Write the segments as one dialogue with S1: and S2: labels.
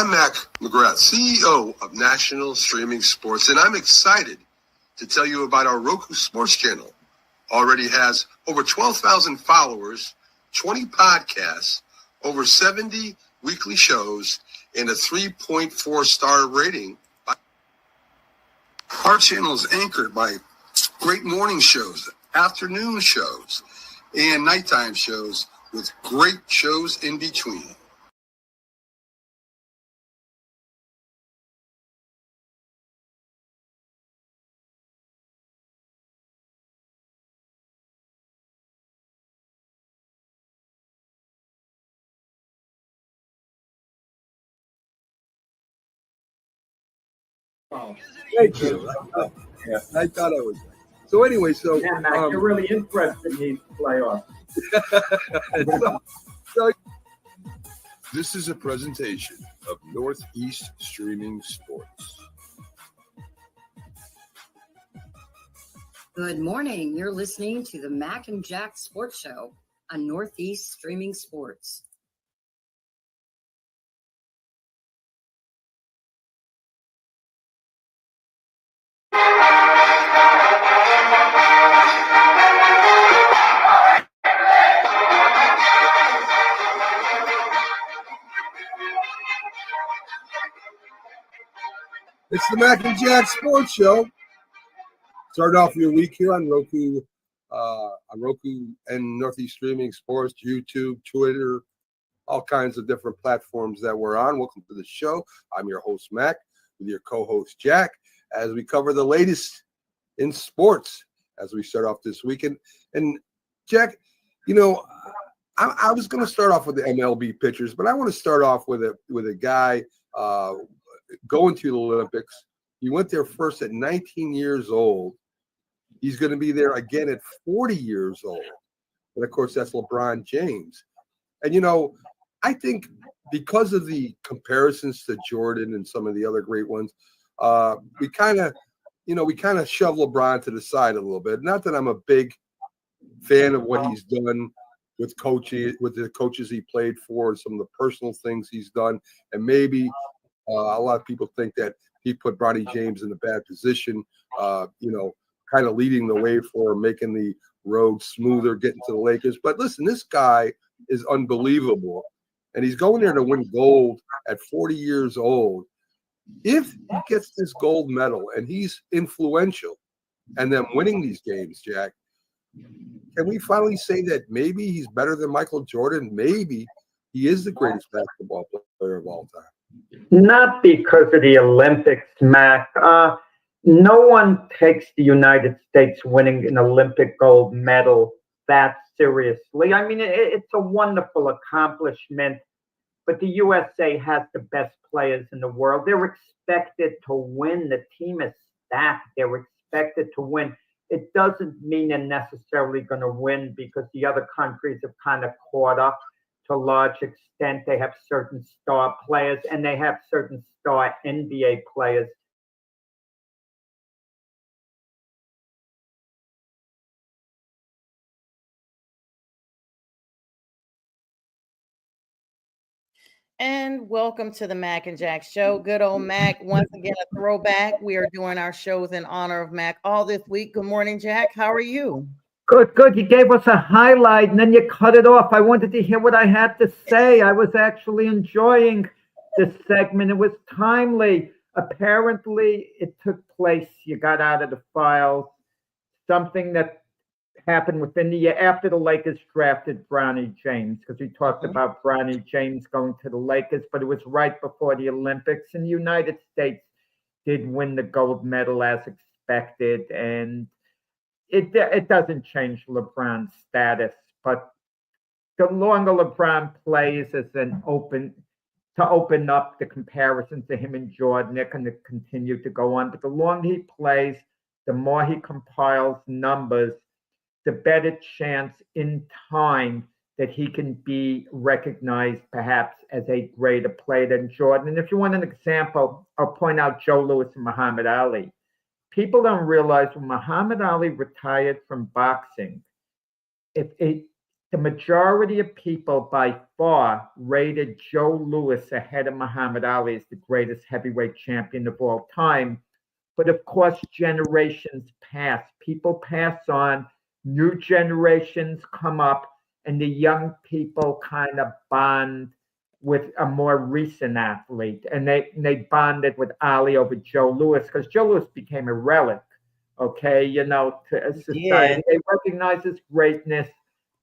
S1: I'm Mac McGrath, CEO of National Streaming Sports, and I'm excited to tell you about our Roku Sports channel. Already has over 12,000 followers, 20 podcasts, over 70 weekly shows, and a 3.4 star rating. Our channel is anchored by great morning shows, afternoon shows, and nighttime shows with great shows in between.
S2: Oh, thank you. Yeah, I thought I was. So anyway,
S3: Yeah, Mac, you're really interested in these playoffs.
S2: so this is a presentation of Northeast Streaming Sports.
S4: Good morning. You're listening to the Mac and Jack Sports Show on Northeast Streaming Sports.
S2: It's the Mac and Jack Sports Show. Start off your week here on Roku and Northeast Streaming Sports, YouTube, Twitter, all kinds of different platforms that we're on. Welcome to the show. I'm your host, Mac, with your co-host, Jack, as we cover the latest in sports as we start off this weekend. And Jack, you know, I was going to start off with the MLB pitchers, but I want to start off with a guy going to the Olympics. He went there first at 19 years old. He's going to be there again at 40 years old. And, of course, that's LeBron James. And, you know, I think because of the comparisons to Jordan and some of the other great ones, we kind of shove LeBron to the side a little bit. Not that I'm a big fan of what he's done with the coaches he played for, and some of the personal things he's done. And maybe a lot of people think that he put Bronny James in a bad position, kind of leading the way for making the road smoother, getting to the Lakers. But listen, this guy is unbelievable. And he's going there to win gold at 40 years old. If he gets this gold medal and he's influential and then winning these games, Jack, can we finally say that maybe he's better than Michael Jordan? Maybe he is the greatest basketball player of all time.
S3: Not because of the Olympics, Mac. No one takes the United States winning an Olympic gold medal that seriously. I mean, it's a wonderful accomplishment, but the USA has the best players in the world. They're expected to win. The team is stacked. They're expected to win. It doesn't mean they're necessarily going to win because the other countries have kind of caught up to a large extent. They have certain star players and they have certain star NBA players.
S5: And welcome to the Mac and Jack Show. Good old Mac, once again, a throwback. We are doing our shows in honor of Mac all this week. Good morning, Jack. How are you?
S3: Good. You gave us a highlight and then you cut it off. I wanted to hear what I had to say. I was actually enjoying this segment. It was timely. Apparently, it took place. You got out of the files. Something that happened within the year after the Lakers drafted Bronny James, because we talked about Bronny James going to the Lakers, but it was right before the Olympics, and the United States did win the gold medal as expected, and it doesn't change LeBron's status, but the longer LeBron plays as to open up the comparisons to him and Jordan, they're going to continue to go on, but the longer he plays, the more he compiles numbers, the better chance in time that he can be recognized perhaps as a greater player than Jordan. And if you want an example, I'll point out Joe Louis and Muhammad Ali. People don't realize when Muhammad Ali retired from boxing, the majority of people by far rated Joe Louis ahead of Muhammad Ali as the greatest heavyweight champion of all time. But of course, generations pass. People pass on, new generations come up, and the young people kind of bond with a more recent athlete. And they bonded with Ali over Joe Louis because Joe Louis became a relic, okay, to society.
S5: Yeah.
S3: They recognize his greatness,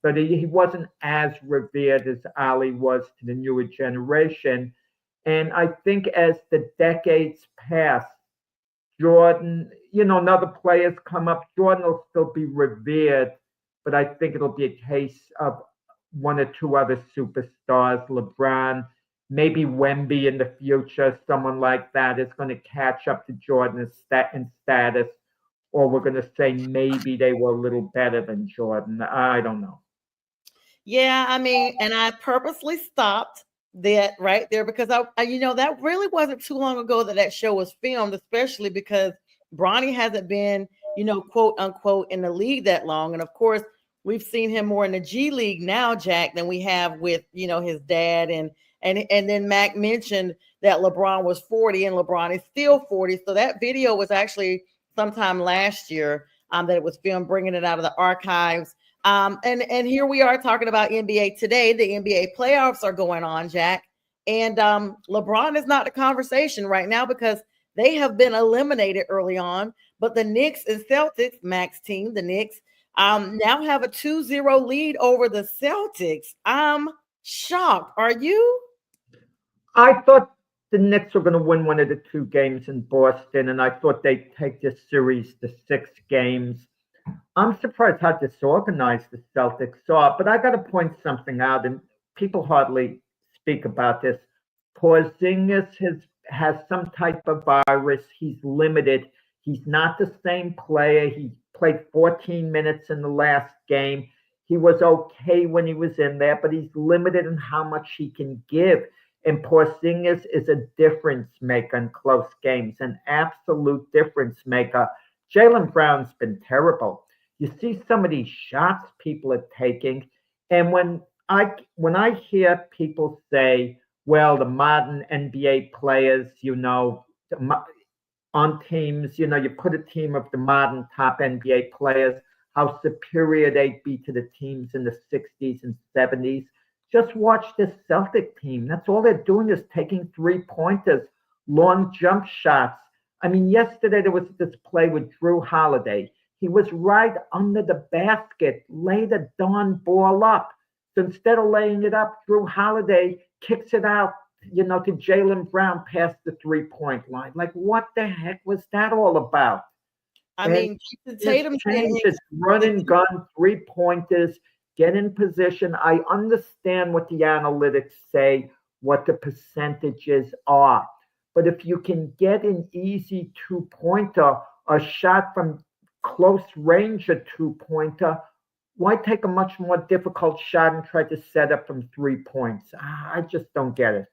S3: but he wasn't as revered as Ali was to the newer generation. And I think as the decades pass, Jordan, another players come up. Jordan will still be revered, but I think it'll be a case of one or two other superstars, LeBron, maybe Wemby in the future, someone like that is going to catch up to Jordan in status, or we're going to say maybe they were a little better than Jordan. I don't know.
S5: Yeah, I mean, and I purposely stopped that right there because that really wasn't too long ago that show was filmed, especially because Bronny hasn't been, quote unquote, in the league that long. And of course, we've seen him more in the G League now, Jack, than we have with, his dad. And then Mac mentioned that LeBron was 40 and LeBron is still 40. So that video was actually sometime last year that it was filmed, bringing it out of the archives. And here we are talking about NBA today. The NBA playoffs are going on, Jack. And LeBron is not the conversation right now because they have been eliminated early on. But the Knicks and Celtics, Mac's team, the Knicks, now have a 2-0 lead over the Celtics. I'm shocked. Are you?
S3: I thought the Knicks were going to win one of the two games in Boston, and I thought they'd take this series to 6 games. I'm surprised how disorganized the Celtics are, but I got to point something out, and people hardly speak about this. Porzingis has some type of virus. He's limited. He's not the same player. He played 14 minutes in the last game. He was okay when he was in there, but he's limited in how much he can give. And Porzingis is a difference maker in close games, an absolute difference maker. Jaylen Brown's been terrible. You see some of these shots people are taking, and when I hear people say, well, the modern NBA players, on teams, you put a team of the modern top NBA players, how superior they'd be to the teams in the 60s and 70s. Just watch this Celtic team. That's all they're doing is taking 3-pointers, long jump shots. I mean, yesterday there was this play with Drew Holiday. He was right under the basket, laid the darn ball up. So instead of laying it up, Drew Holiday kicks it out, to Jaylen Brown past the 3-point line. Like, what the heck was that all about?
S5: I mean, Tatum
S3: changes, run and gun, 3-pointers, get in position. I understand what the analytics say, what the percentages are. But if you can get an easy 2-pointer, a shot from close range, a 2-pointer, why take a much more difficult shot and try to set up from 3 points? I just don't get it.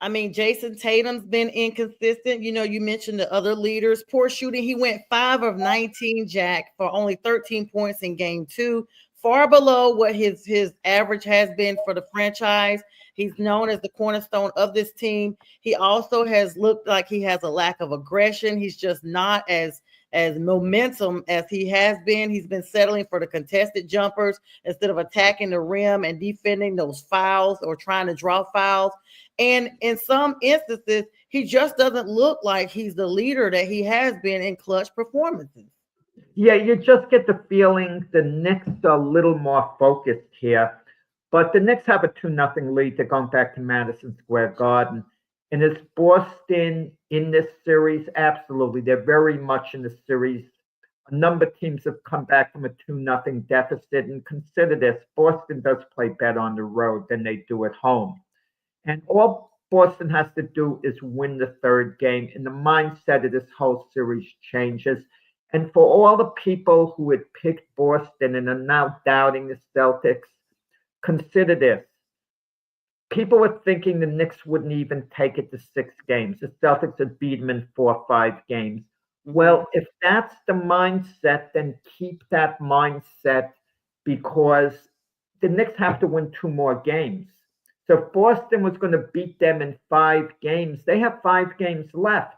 S5: I mean, Jason Tatum's been inconsistent. You mentioned the other leaders. Poor shooting. He went 5 of 19, Jack, for only 13 points in game 2, far below what his average has been for the franchise. He's known as the cornerstone of this team. He also has looked like he has a lack of aggression. He's just not as momentum as he has been. He's been settling for the contested jumpers instead of attacking the rim and defending those fouls or trying to draw fouls. And in some instances, he just doesn't look like he's the leader that he has been in clutch performances.
S3: Yeah, you just get the feeling the Knicks are a little more focused here. But the Knicks have a 2-0 lead. They're going back to Madison Square Garden. And is Boston in this series? Absolutely. They're very much in the series. A number of teams have come back from a 2-0 deficit. And consider this, Boston does play better on the road than they do at home. And all Boston has to do is win the 3rd game. And the mindset of this whole series changes. And for all the people who had picked Boston and are now doubting the Celtics, consider this. People were thinking the Knicks wouldn't even take it to 6 games. The Celtics had beat them in 4 or 5 games. Well, if that's the mindset, then keep that mindset, because the Knicks have to win 2 more games. So if Boston was going to beat them in 5 games, they have 5 games left.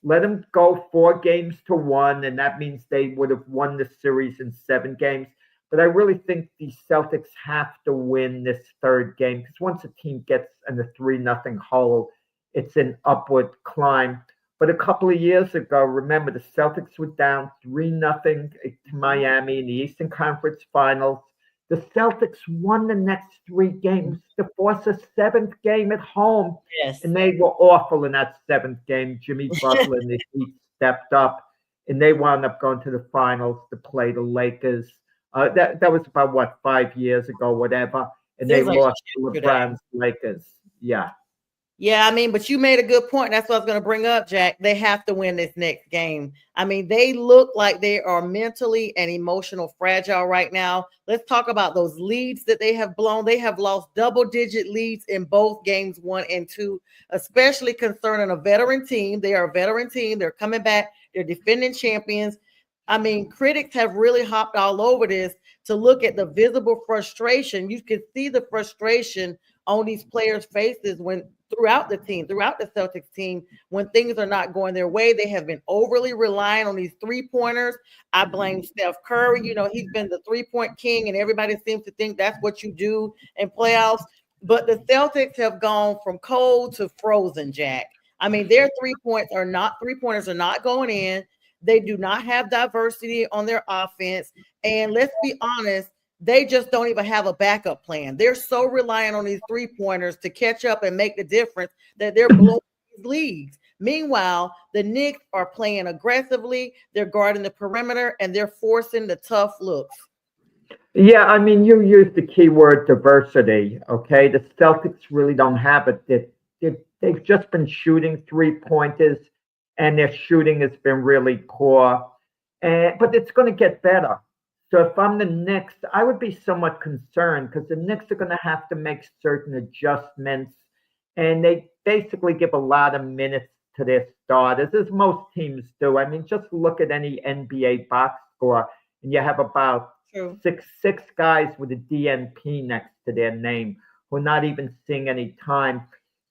S3: Let them go 4 games to 1, and that means they would have won the series in 7 games. But I really think the Celtics have to win this third game because once a team gets in the 3-0 hole, it's an upward climb. But a couple of years ago, remember the Celtics were down 3-0 to Miami in the Eastern Conference Finals. The Celtics won the next 3 games to force a 7th game at home.
S5: Yes.
S3: And they were awful in that 7th game. Jimmy Butler and the Heat stepped up, and they wound up going to the finals to play the Lakers. That was about, 5 years ago, whatever. And they
S5: Seems like
S3: lost to
S5: yesterday.
S3: LeBron's Lakers. Yeah.
S5: Yeah, I mean, but you made a good point. That's what I was going to bring up, Jack. They have to win this next game. I mean, they look like they are mentally and emotional fragile right now. Let's talk about those leads that they have blown. They have lost double-digit leads in both games 1 and 2, especially concerning a veteran team. They are a veteran team. They're coming back. They're defending champions. I mean, critics have really hopped all over this to look at the visible frustration. You can see the frustration on these players' faces throughout the Celtics team, when things are not going their way. They have been overly relying on these 3-pointers. I blame Steph Curry. You know, he's been the 3-point king, and everybody seems to think that's what you do in playoffs. But the Celtics have gone from cold to frozen, Jack. I mean, their 3-pointers are not going in. They do not have diversity on their offense. And let's be honest, they just don't even have a backup plan. They're so reliant on these 3-pointers to catch up and make the difference that they're blowing these leads. Meanwhile, the Knicks are playing aggressively. They're guarding the perimeter, and they're forcing the tough looks.
S3: Yeah, I mean, you used the key word diversity, okay? The Celtics really don't have it. They've just been shooting 3-pointers, and their shooting has been really poor. But it's going to get better. So if I'm the Knicks, I would be somewhat concerned because the Knicks are going to have to make certain adjustments, and they basically give a lot of minutes to their starters, as most teams do. I mean, just look at any NBA box score, and you have about six guys with a DNP next to their name who are not even seeing any time.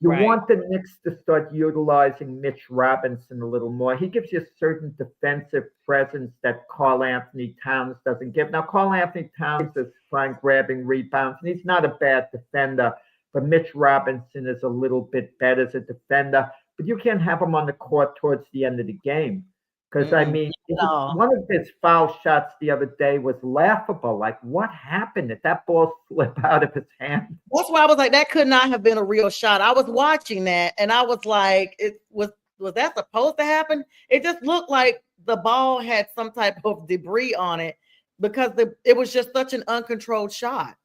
S3: You want the Knicks to start utilizing Mitch Robinson a little more. He gives you a certain defensive presence that Karl Anthony Towns doesn't give. Now, Karl Anthony Towns is fine grabbing rebounds, and he's not a bad defender, but Mitch Robinson is a little bit better as a defender. But you can't have him on the court towards the end of the game. Because, I mean, one of his foul shots the other day was laughable. Like, what happened? Did that ball slip out of his hand?
S5: That's why I was like, that could not have been a real shot. I was watching that, and I was like, was that supposed to happen? It just looked like the ball had some type of debris on it because it was just such an uncontrolled shot.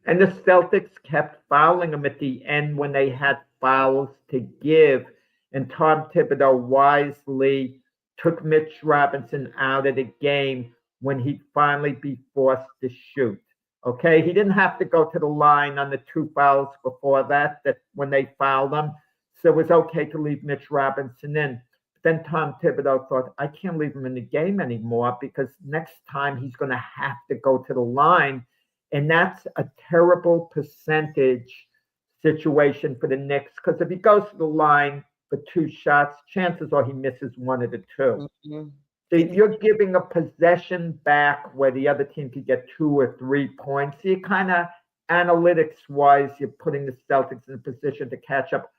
S3: And the Celtics kept fouling him at the end when they had fouls to give. And Tom Thibodeau wisely took Mitch Robinson out of the game when he'd finally be forced to shoot. Okay, he didn't have to go to the line on the 2 fouls before that when they fouled him. So it was okay to leave Mitch Robinson in. But then Tom Thibodeau thought, I can't leave him in the game anymore because next time he's going to have to go to the line. And that's a terrible percentage situation for the Knicks because if he goes to the line for 2 shots, chances are he misses 1 of the 2.
S5: Mm-hmm.
S3: So you're giving a possession back where the other team could get 2 or 3 points. So you kind of, analytics-wise, you're putting the Celtics in a position to catch up.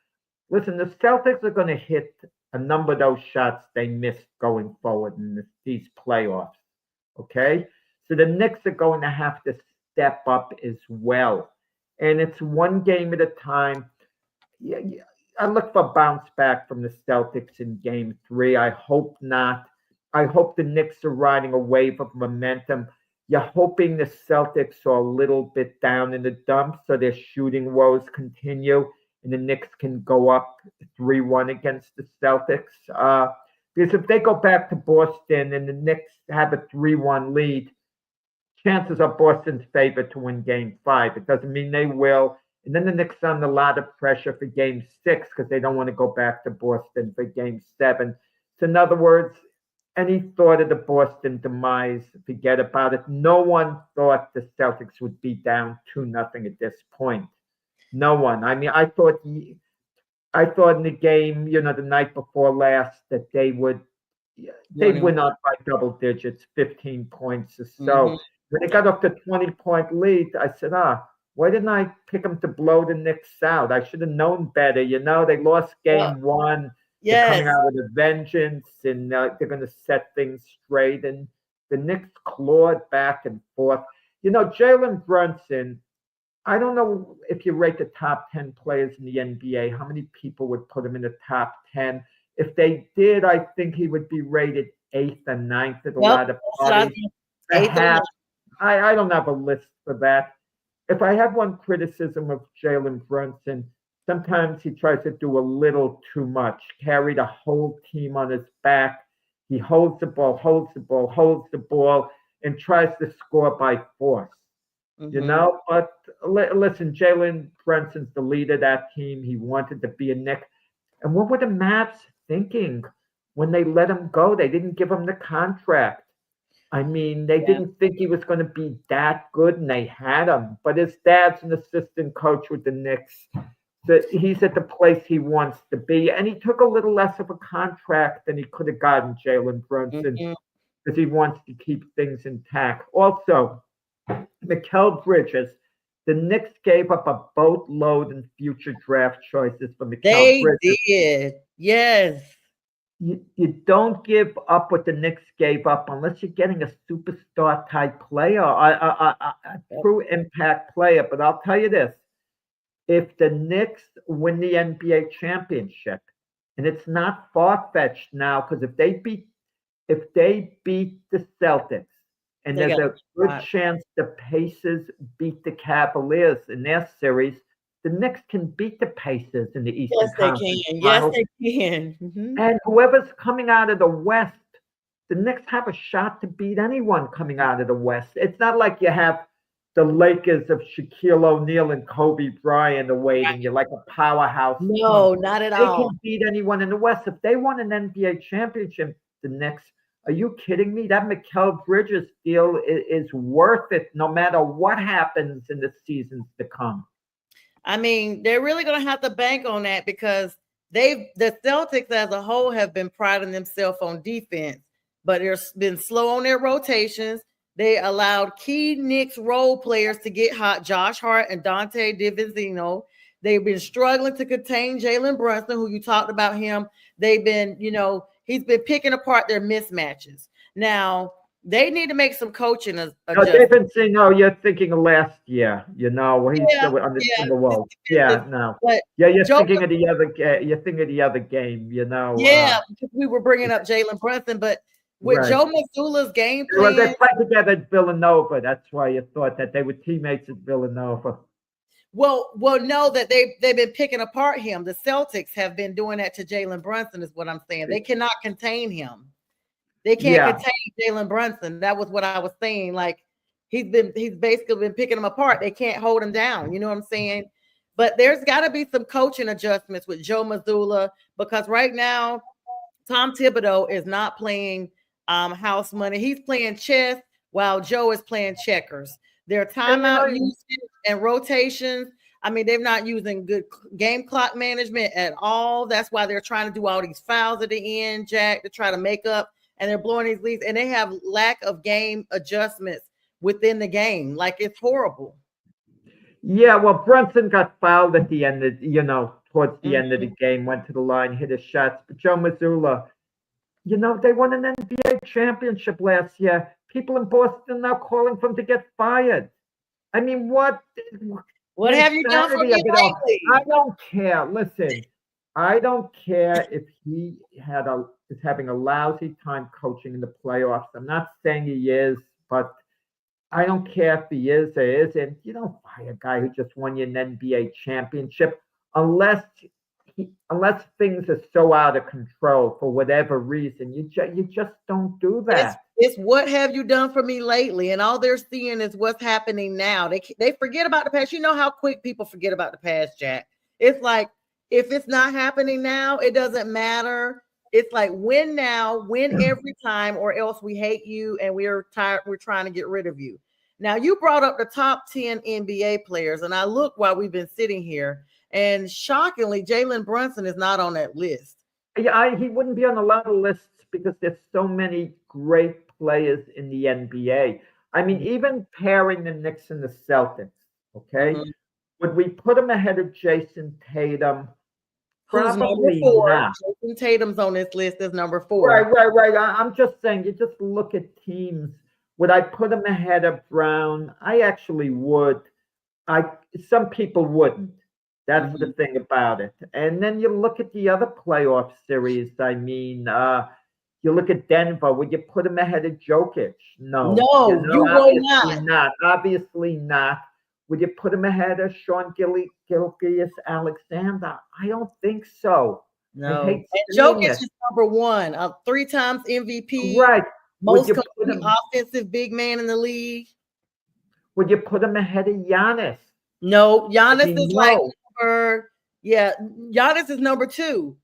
S3: Listen, the Celtics are going to hit a number of those shots they missed going forward in these playoffs, okay? So the Knicks are going to have to step up as well. And it's one game at a time. Yeah, I look for bounce back from the Celtics in game 3. I hope not. I hope the Knicks are riding a wave of momentum. You're hoping the Celtics are a little bit down in the dumps so their shooting woes continue and the Knicks can go up 3-1 against the Celtics. Because if they go back to Boston and the Knicks have a 3-1 lead, chances are Boston's favored to win game 5. It doesn't mean they will. And then the Knicks are under a lot of pressure for game 6 because they don't want to go back to Boston for game 7. So in other words, any thought of the Boston demise, forget about it. No one thought the Celtics would be down 2-0 at this point. No one. I mean, I thought in the game, the night before last, that they'd win out by double digits, 15 points or so.
S5: Mhm.
S3: When they got up to 20-point lead, I said, why didn't I pick them to blow the Knicks out? I should have known better. They lost game one. They're coming
S5: Yes.
S3: out with a vengeance, and they're going to set things straight. And the Knicks clawed back and forth. Jalen Brunson, I don't know if you rate the top 10 players in the NBA, how many people would put him in the top 10? If they did, I think he would be rated 8th and 9th at a lot of parties. I don't have a list for that. If I have one criticism of Jalen Brunson, sometimes he tries to do a little too much, carry the whole team on his back. He holds the ball, and tries to score by force. But listen, Jalen Brunson's the leader of that team. He wanted to be a Knick. And what were the Mavs thinking when they let him go? They didn't give him the contract. I mean, they didn't think he was going to be that good, and they had him. But his dad's an assistant coach with the Knicks. So he's at the place he wants to be. And he took a little less of a contract than he could have gotten, Jalen Brunson, because he wants to keep things intact. Also, Mikal Bridges, the Knicks gave up a boatload in future draft choices for Mikal Bridges.
S5: They did, yes.
S3: You don't give up what the Knicks gave up unless you're getting a superstar type player, a true impact player. But I'll tell you this, if the Knicks win the NBA championship, and it's not far-fetched now, because if they beat the Celtics, and there's a good chance the Pacers beat the Cavaliers in their series, the Knicks can beat the Pacers in the Eastern Conference.
S5: Yes, they can. Mm-hmm.
S3: And whoever's coming out of the West, the Knicks have a shot to beat anyone coming out of the West. It's not like you have the Lakers of Shaquille O'Neal and Kobe Bryant awaiting you like a powerhouse.
S5: No, not at all.
S3: They can beat anyone in the West. If they won an NBA championship, the Knicks, are you kidding me? That Mikal Bridges deal is worth it no matter what happens in the seasons to come.
S5: I mean, they're really going to have to bank on that because the Celtics as a whole have been priding themselves on defense, but they've been slow on their rotations. They allowed key Knicks role players to get hot, Josh Hart and Dante DiVincenzo. They've been struggling to contain Jalen Brunson, who you talked about him. They've been, he's been picking apart their mismatches. Now, they need to make some coaching adjustments.
S3: You're thinking of last year, he's still on the Timberwolves. You're thinking of the other game,
S5: Yeah, because we were bringing up Jalen Brunson, but with Joe Mazzulla's game plan.
S3: They played together at Villanova. That's why you thought that they were teammates at Villanova.
S5: Well, know that they've been picking apart him. The Celtics have been doing that to Jalen Brunson, is what I'm saying. They cannot contain him. They can't contain Jalen Brunson. That was what I was saying. Like he's basically been picking them apart. They can't hold him down. You know what I'm saying? But there's got to be some coaching adjustments with Joe Mazzulla because right now Tom Thibodeau is not playing house money. He's playing chess while Joe is playing checkers. Their timeout usage and rotations. I mean, they're not using good game clock management at all. That's why they're trying to do all these fouls at the end, Jack, to try to make up. And they're blowing these leads, and they have lack of game adjustments within the game. Like it's horrible.
S3: Yeah, well, Brunson got fouled at the end towards the end of the game, went to the line, hit his shots. But Joe Mazzulla, they won an NBA championship last year. People in Boston now calling for him to get fired. I mean, what
S5: have you done for me lately?
S3: I don't care. Listen, I don't care if he is having a lousy time coaching in the playoffs. I'm not saying he is, but I don't care if he is or isn't. You don't fire a guy who just won you an NBA championship unless things are so out of control for whatever reason. You just don't do that.
S5: It's what have you done for me lately? And all they're seeing is what's happening now. They forget about the past. You know how quick people forget about the past, Jack. It's like, if it's not happening now, it doesn't matter It's like win now, win every time, or else we hate you and we're tired. We're trying to get rid of you. Now, you brought up the top 10 NBA players, and I look while we've been sitting here, and shockingly, Jalen Brunson is not on that list.
S3: Yeah, he wouldn't be on a lot of lists because there's so many great players in the NBA. I mean, even pairing the Knicks and the Celtics, okay?
S5: Mhm.
S3: Would we put him ahead of Jason Tatum?
S5: Who's number
S3: Probably
S5: 4?
S3: not.
S5: Jason Tatum's on this list as number 4.
S3: Right. I'm just saying, you just look at teams. Would I put him ahead of Brown? I actually would. Some people wouldn't. That's the thing about it. And then you look at the other playoff series. I mean, you look at Denver. Would you put him ahead of Jokic? No.
S5: No, you will not.
S3: Obviously not. Would you put him ahead of Sean Gilgeous Alexander? I don't think so.
S5: No.
S3: I hate
S5: And
S3: saying
S5: Jokic
S3: it.
S5: is number 1, 3 times MVP,
S3: Right.
S5: most
S3: Would you put
S5: complete
S3: him?
S5: offensive big man in the league.
S3: Would you put him ahead of Giannis?
S5: No, Giannis
S3: mean,
S5: is like
S3: no.
S5: Giannis is number 2.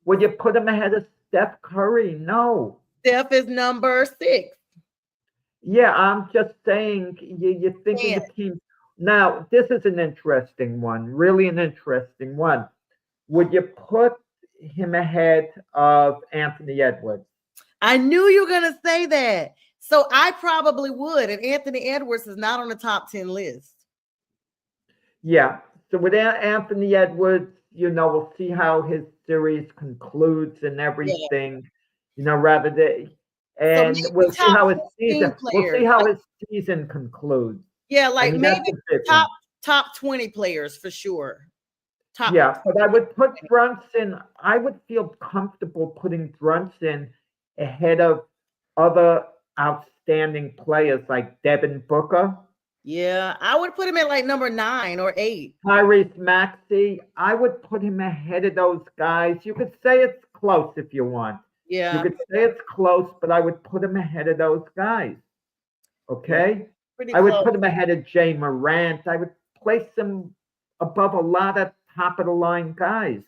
S3: Would you put him ahead of Steph Curry? No.
S5: Steph is number 6.
S3: Yeah, I'm just saying you're thinking
S5: Yeah.
S3: of teams. Now, this is an interesting one, really an interesting one. Would you put him ahead of Anthony Edwards?
S5: I knew you were going to say that. So I probably would. And Anthony Edwards is not on the top 10 list.
S3: Yeah. So with Anthony Edwards, we'll see how his series concludes and everything, rather than, and
S5: maybe
S3: we'll see how his
S5: 15
S3: season,
S5: players.
S3: concludes.
S5: Yeah,
S3: I
S5: like
S3: mean,
S5: maybe
S3: that's a big one.
S5: top 20 players for sure.
S3: Yeah, but I would put Brunson. I would feel comfortable putting Brunson ahead of other outstanding players like Devin Booker,
S5: Yeah, I would put him at like number 9 or 8.
S3: Tyrese Maxey. I would put him ahead of those guys. You could say it's close if you want. You
S5: Yeah,
S3: could say it's close, but I would put him ahead of those guys. Okay?
S5: pretty
S3: I would
S5: close.
S3: put him ahead of Jay Morant. I would place him above a lot of top of the line guys.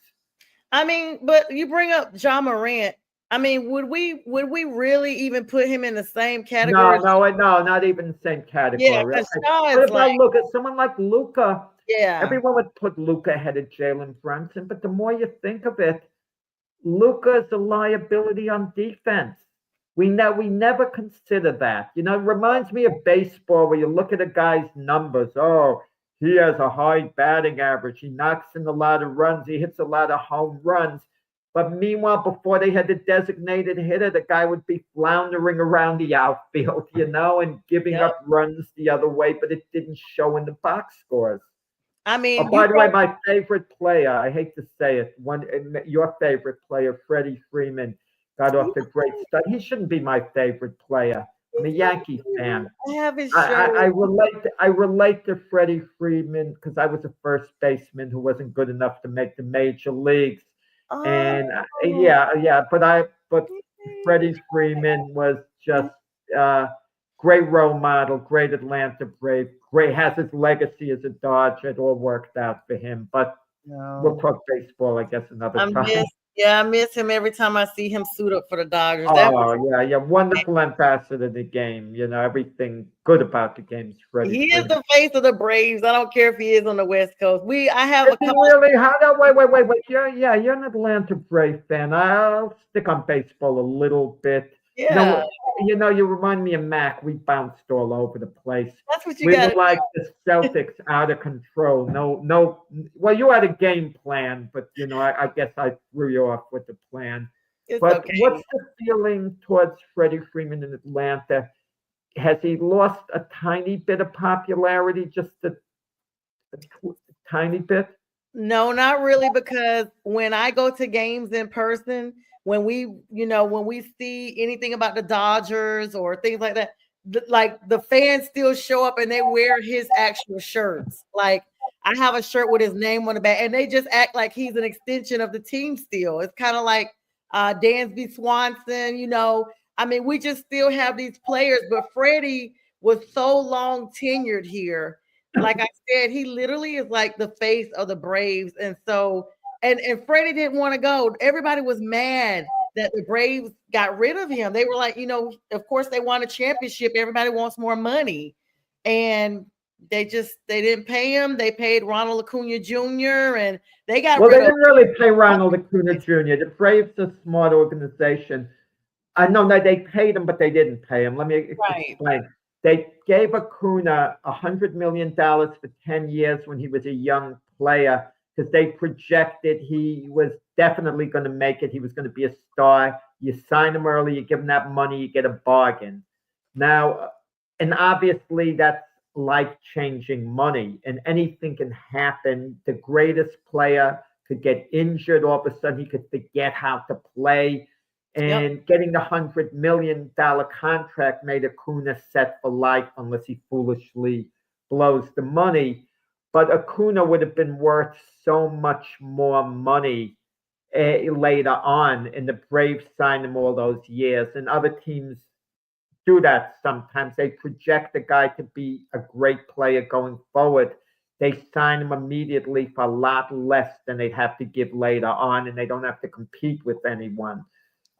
S5: I mean, but you bring up Ja Morant. I mean, would we really even put him in the same category?
S3: No, not even the same category.
S5: Yeah, because Ja
S3: What
S5: is
S3: about
S5: like,
S3: Luka? Someone like Luka.
S5: yeah.
S3: Everyone would put Luka ahead of Jalen Brunson, but the more you think of it, Luka is a liability on defense. We never consider that. It reminds me of baseball where you look at a guy's numbers. Oh, he has a high batting average. He knocks in a lot of runs. He hits a lot of home runs. But meanwhile, before they had the designated hitter, the guy would be floundering around the outfield, and giving up runs the other way, but it didn't show in the box scores.
S5: I mean,
S3: by the way, my favorite player, I hate to say it, your favorite player, Freddie Freeman, got off to a great start. He shouldn't be my favorite player. I'm a Yankee fan.
S5: I have his
S3: I relate to Freddie Freeman because I was a first baseman who wasn't good enough to make the major leagues. And but Freddie Freeman was just great role model, great Atlanta Brave, great, has his legacy as a Dodger. It all worked out for him. But we'll talk baseball, I guess, another time.
S5: I miss him every time I see him suit up for the Dodgers.
S3: Wonderful ambassador of the game. Everything good about the game.
S5: He is the face of the Braves. I don't care if he is on the West Coast. I have a couple.
S3: Really? Wait. You're an Atlanta Brave fan. I'll stick on baseball a little bit.
S5: Yeah.
S3: You remind me of Mac. We bounced all over the place.
S5: That's what you
S3: got.
S5: We
S3: were like the Celtics, out of control. No. Well, you had a game plan, but I guess I threw you off with the plan. But okay. What's the feeling towards Freddie Freeman in Atlanta? Has he lost a tiny bit of popularity? Just a tiny bit?
S5: No, not really, because when I go to games in person, when we see anything about the Dodgers or things like that, the fans still show up and they wear his actual shirts. Like, I have a shirt with his name on the back, and they just act like he's an extension of the team still. It's kind of like Dansby Swanson, I mean, we just still have these players, but Freddie was so long tenured here. Like I said, he literally is like the face of the Braves. And so, and Freddie didn't want to go. Everybody was mad that the Braves got rid of him. They were like, of course they won a championship. Everybody wants more money. And they didn't pay him. They paid Ronald Acuna Jr. and they got
S3: Well,
S5: rid
S3: they
S5: of
S3: didn't really pay Ronald Acuna Jr. The Braves are a smart organization. I know that they paid him, but they didn't pay him. Let me explain. They gave Acuna $100 million for 10 years when he was a young player because they projected he was definitely going to make it. He was going to be a star. You sign him early, you give him that money, you get a bargain. Now, and obviously that's life-changing money, and anything can happen. The greatest player could get injured. All of a sudden, he could forget how to play. And getting the $100 million contract made Acuna set for life unless he foolishly blows the money. But Acuna would have been worth so much more money later on, and the Braves signed him all those years. And other teams do that sometimes. They project a guy to be a great player going forward. They sign him immediately for a lot less than they'd have to give later on, and they don't have to compete with anyone.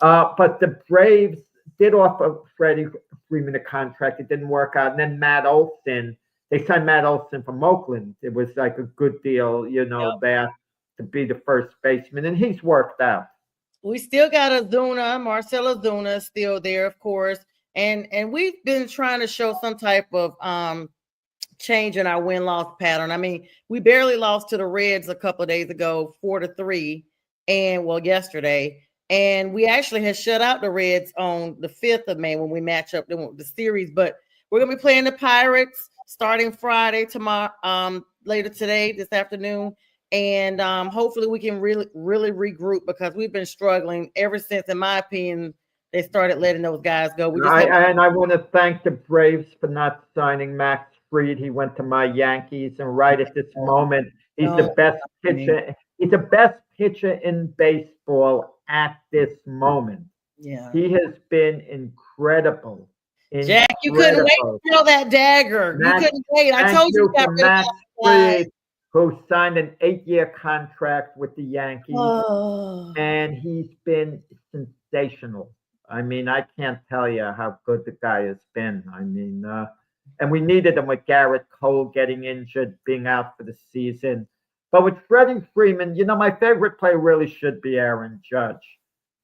S3: But the Braves did offer Freddie Freeman a contract. It didn't work out. And then Matt Olson, they signed Matt Olson from Oakland. It was like a good deal, there to be the first baseman. And he's worked out.
S5: We still got Marcell Ozuna still there, of course. And we've been trying to show some type of change in our win-loss pattern. I mean, we barely lost to the Reds a couple of days ago, 4-3, yesterday. And we actually had shut out the Reds on the 5th of May when we match up the series. But we're going to be playing the Pirates starting Friday, tomorrow, later today, this afternoon. And hopefully we can really regroup because we've been struggling ever since, in my opinion, they started letting those guys go.
S3: And I want to thank the Braves for not signing Max Fried. He went to my Yankees. And right at this moment, he's the best pitcher. He's the best pitcher in baseball at this moment.
S5: Yeah,
S3: he has been incredible.
S5: Jack, you couldn't wait to throw that dagger. You couldn't wait. I told you got rid of
S3: Max Fried, who signed an 8-year contract with the Yankees, and he's been sensational. I mean, I can't tell you how good the guy has been. I mean, and we needed him with Garrett Cole getting injured, being out for the season. But with Freddie Freeman, my favorite player really should be Aaron Judge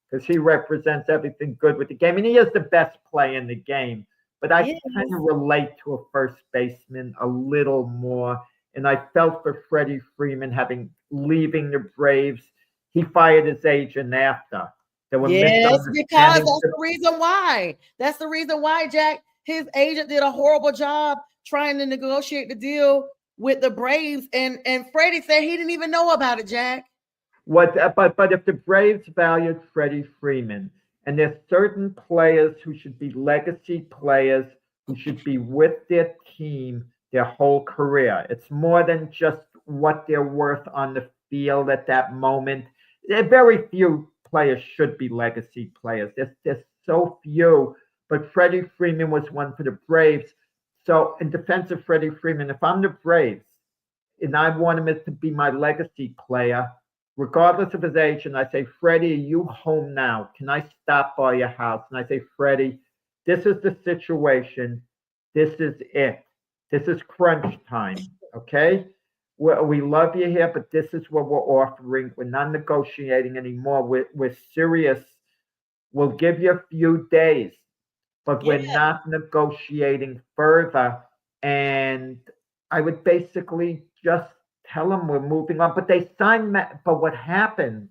S3: because he represents everything good with the game. And he is the best play in the game. But I kind of relate to a first baseman a little more. And I felt for Freddie Freeman leaving the Braves. He fired his agent after.
S5: Yes, because that's the reason why. That's the reason why, Jack. His agent did a horrible job trying to negotiate the deal with the Braves, and Freddie said he didn't even know about it, Jack.
S3: But if the Braves valued Freddie Freeman, and there's certain players who should be legacy players who should be with their team their whole career. It's more than just what they're worth on the field at that moment. There are very few players should be legacy players. There's so few, but Freddie Freeman was one for the Braves. So in defense of Freddie Freeman, if I'm the Braves and I want him to be my legacy player, regardless of his age, and I say, Freddie, are you home now? Can I stop by your house? And I say, Freddie, this is the situation. This is it. This is crunch time, okay? We love you here, but this is what we're offering. We're not negotiating anymore. We're serious. We'll give you a few days, but we're not negotiating further. And I would basically just tell them we're moving on. But they signed but what happened?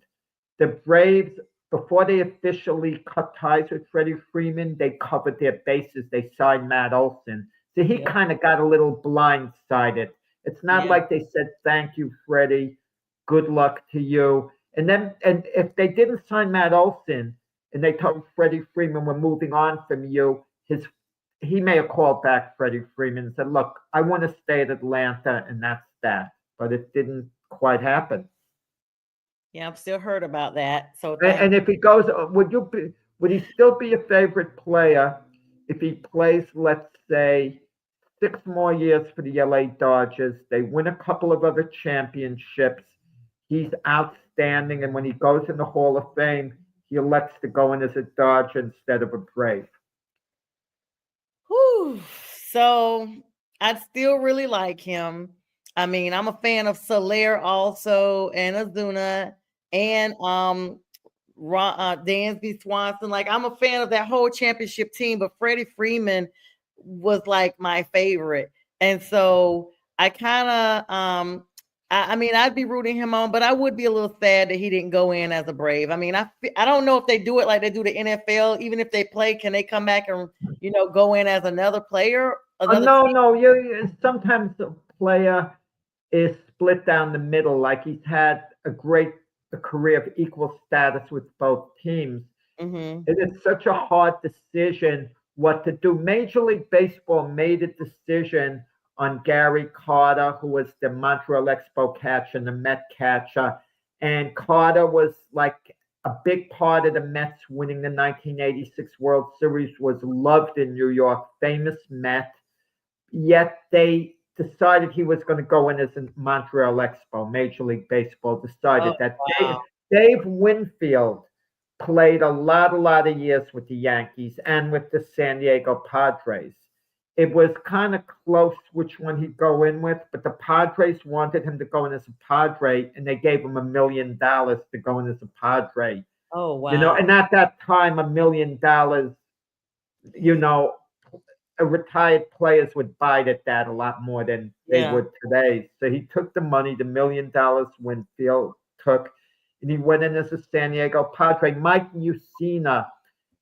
S3: The Braves, before they officially cut ties with Freddie Freeman, they covered their bases. They signed Matt Olson. So he kind of got a little blindsided. It's not like they said, thank you, Freddie. Good luck to you. And if they didn't sign Matt Olson and they told Freddie Freeman, we're moving on from you, he may have called back Freddie Freeman and said, look, I want to stay at Atlanta, and that's that. But it didn't quite happen.
S5: Yeah, I'm still hurt about that. So
S3: and if he goes, would he still be a favorite player if he plays, let's say, 6 more years for the LA Dodgers? They win a couple of other championships. He's outstanding. And when he goes in the Hall of Fame, he elects to go in as a Dodger instead of a Brave.
S5: Whew. So I still really like him. I mean, I'm a fan of Soler also, and Azuna, and Dansby Swanson. Like, I'm a fan of that whole championship team, but Freddie Freeman was like my favorite. And so I kind of I mean, I'd be rooting him on, but I would be a little sad that he didn't go in as a Brave. I mean, I don't know if they do it like they do the NFL. Even if they play, can they come back and go in as another player?
S3: No. Sometimes the player is split down the middle. Like, he's had a career of equal status with both teams.
S5: Mm-hmm.
S3: It is such a hard decision what to do. Major League Baseball made a decision on Gary Carter, who was the Montreal Expo catcher and the Met catcher. And Carter was like a big part of the Mets winning the 1986 World Series, was loved in New York, famous Met. Yet they decided he was going to go in as a Montreal Expo. Major League Baseball decided that.
S5: Wow.
S3: Dave Winfield played a lot of years with the Yankees and with the San Diego Padres. It was kind of close which one he'd go in with, but the Padres wanted him to go in as a Padre, and they gave him $1 million to go in as a Padre.
S5: Oh, wow.
S3: And at that time, $1 million, retired players would bite at that a lot more than they would today. So he took the money, the $1 million Winfield took, and he went in as a San Diego Padre. Mike Mussina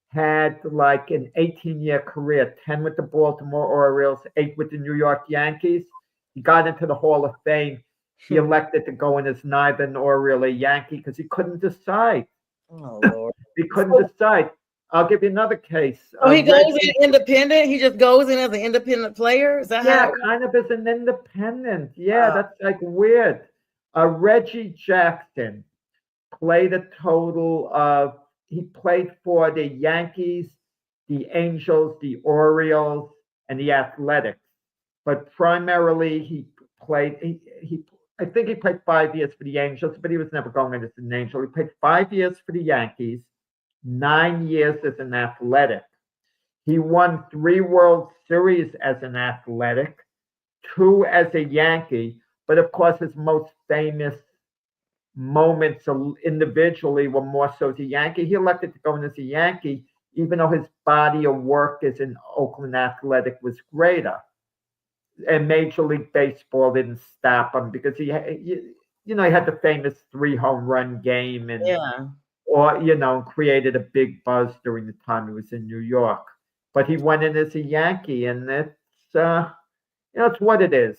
S3: had like an 18-year career, 10 with the Baltimore Orioles, 8 with the New York Yankees. He got into the Hall of Fame. He elected to go in as neither an Oriole or Yankee because he couldn't decide.
S5: Oh, Lord.
S3: He couldn't decide. I'll give you another case.
S5: So he goes in independent? He just goes in as an independent player? Is that how?
S3: Kind of as an independent. That's like weird. Reggie Jackson played a total of, he played for the Yankees, the Angels, the Orioles, and the Athletics. But primarily he played, I think he played 5 years for the Angels, but he was never going in as an Angel. He played 5 years for the Yankees, 9 years as an Athletic. He won 3 World Series as an Athletic, 2 as a Yankee, but of course his most famous moments individually were more so as a Yankee. He elected to go in as a Yankee, even though his body of work as an Oakland Athletic was greater. And Major League Baseball didn't stop him because he had the famous 3 home run game and created a big buzz during the time he was in New York. But he went in as a Yankee, and it's it's what it is.